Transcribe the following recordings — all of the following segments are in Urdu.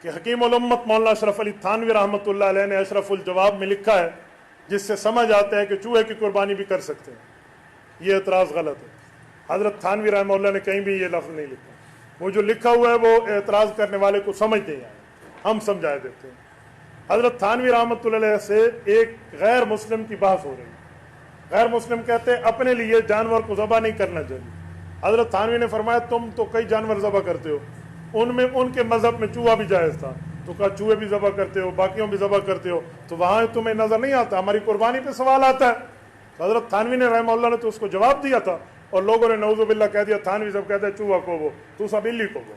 کہ حکیم الامت مولانا اشرف علی تھانوی رحمۃ اللہ علیہ نے اشرف الجواب میں لکھا ہے، جس سے سمجھ آتا ہے کہ چوہے کی قربانی بھی کر سکتے ہیں۔ یہ اعتراض غلط ہے، حضرت تھانوی رحمہ اللہ نے کہیں بھی یہ لفظ نہیں لکھا، وہ جو لکھا ہوا ہے وہ اعتراض کرنے والے کو سمجھ نہیں آیا، ہم سمجھائے دیتے ہیں۔ حضرت تھانوی رحمۃ اللہ علیہ سے ایک غیر مسلم کی بحث ہو رہی ہے، غیر مسلم کہتے ہیں اپنے لیے جانور کو ذبح نہیں کرنا چاہیے۔ حضرت تھانوی نے فرمایا تم تو کئی جانور ذبح کرتے ہو، ان کے مذہب میں چوہا بھی جائز تھا، تو کہا چوہے بھی ذبح کرتے ہو، باقیوں بھی ذبح کرتے ہو، تو وہاں تمہیں نظر نہیں آتا، ہماری قربانی پہ سوال آتا ہے۔ تو حضرت تھانوی نے رحمہ اللہ نے تو اس کو جواب دیا تھا، اور لوگوں نے نعوذ باللہ کہہ دیا تھانوی صاحب کہتے ہیں چوہا کو وہ، تو سب بلی کو وہ۔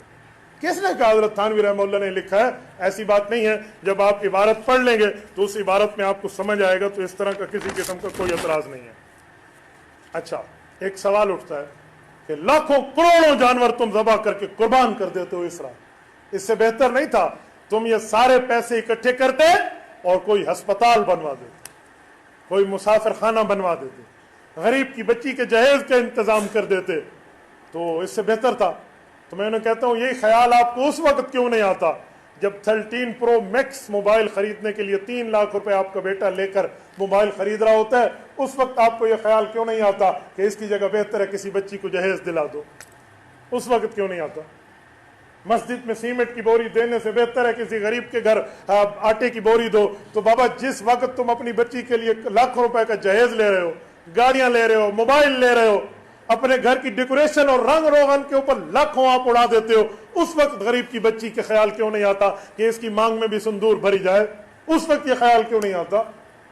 کس نے کہا؟ حضرت تھانوی رحمہ اللہ نے لکھا ہے، ایسی بات نہیں ہے۔ جب آپ عبارت پڑھ لیں گے تو اس عبارت میں آپ کو سمجھ آئے گا، تو اس طرح کا کسی قسم کا کوئی اعتراض نہیں ہے۔ اچھا، ایک سوال اٹھتا ہے کہ لاکھوں کروڑوں جانور تم ذبح کر کے قربان کر دیتے ہو اس طرح، اس سے بہتر نہیں تھا تم یہ سارے پیسے اکٹھے کرتے اور کوئی ہسپتال بنوا دیتے، کوئی مسافر خانہ بنوا دیتے، غریب کی بچی کے جہیز کا انتظام کر دیتے، تو اس سے بہتر تھا۔ تو میں انہیں کہتا ہوں یہی خیال آپ کو اس وقت کیوں نہیں آتا جب 13 پرو میکس موبائل خریدنے کے لیے 3 لاکھ روپے آپ کا بیٹا لے کر موبائل خرید رہا ہوتا ہے، اس وقت آپ کو یہ خیال کیوں نہیں آتا کہ اس کی جگہ بہتر ہے کسی بچی کو جہیز دلا دو؟ اس وقت کیوں نہیں آتا؟ مسجد میں سیمنٹ کی بوری دینے سے بہتر ہے کسی غریب کے گھر آٹے کی بوری دو۔ تو بابا جس وقت تم اپنی بچی کے لیے لاکھوں روپے کا جہیز لے رہے ہو، گاڑیاں لے رہے ہو، موبائل لے رہے ہو، اپنے گھر کی ڈیکوریشن اور رنگ روغن کے اوپر لاکھوں آپ اڑا دیتے ہو، اس وقت غریب کی بچی کے خیال کیوں نہیں آتا کہ اس کی مانگ میں بھی سندور بھری جائے؟ اس وقت یہ خیال کیوں نہیں آتا؟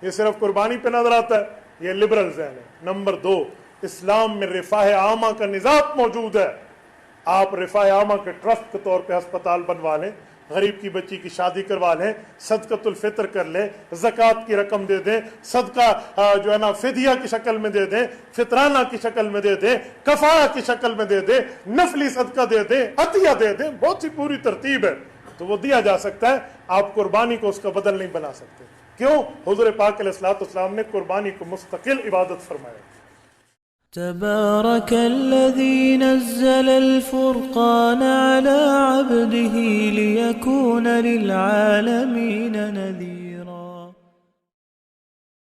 یہ صرف قربانی پہ نظر آتا ہے، یہ لبرل ذہن ہے۔ نمبر 2، اسلام میں رفاہ عامہ کا نظام موجود ہے۔ آپ رفاہ عامہ کے ٹرسٹ کے طور پہ ہسپتال بنوا لیں، غریب کی بچی کی شادی کروا لیں، صدقۃ الفطر کر لیں، زکوٰۃ کی رقم دے دیں، صدقہ جو ہے نا فدیہ کی شکل میں دے دیں، فطرانہ کی شکل میں دے دیں، کفارہ کی شکل میں دے دیں، نفلی صدقہ دے دیں، عطیہ دے دیں، بہت سی پوری ترتیب ہے، تو وہ دیا جا سکتا ہے۔ آپ قربانی کو اس کا بدل نہیں بنا سکتے۔ کیوں؟ حضور پاک علیہ الصلوۃ والسلام نے قربانی کو مستقل عبادت فرمایا۔ تبارك الذي نزل الفرقان على عبده ليكون للعالمين نذيرا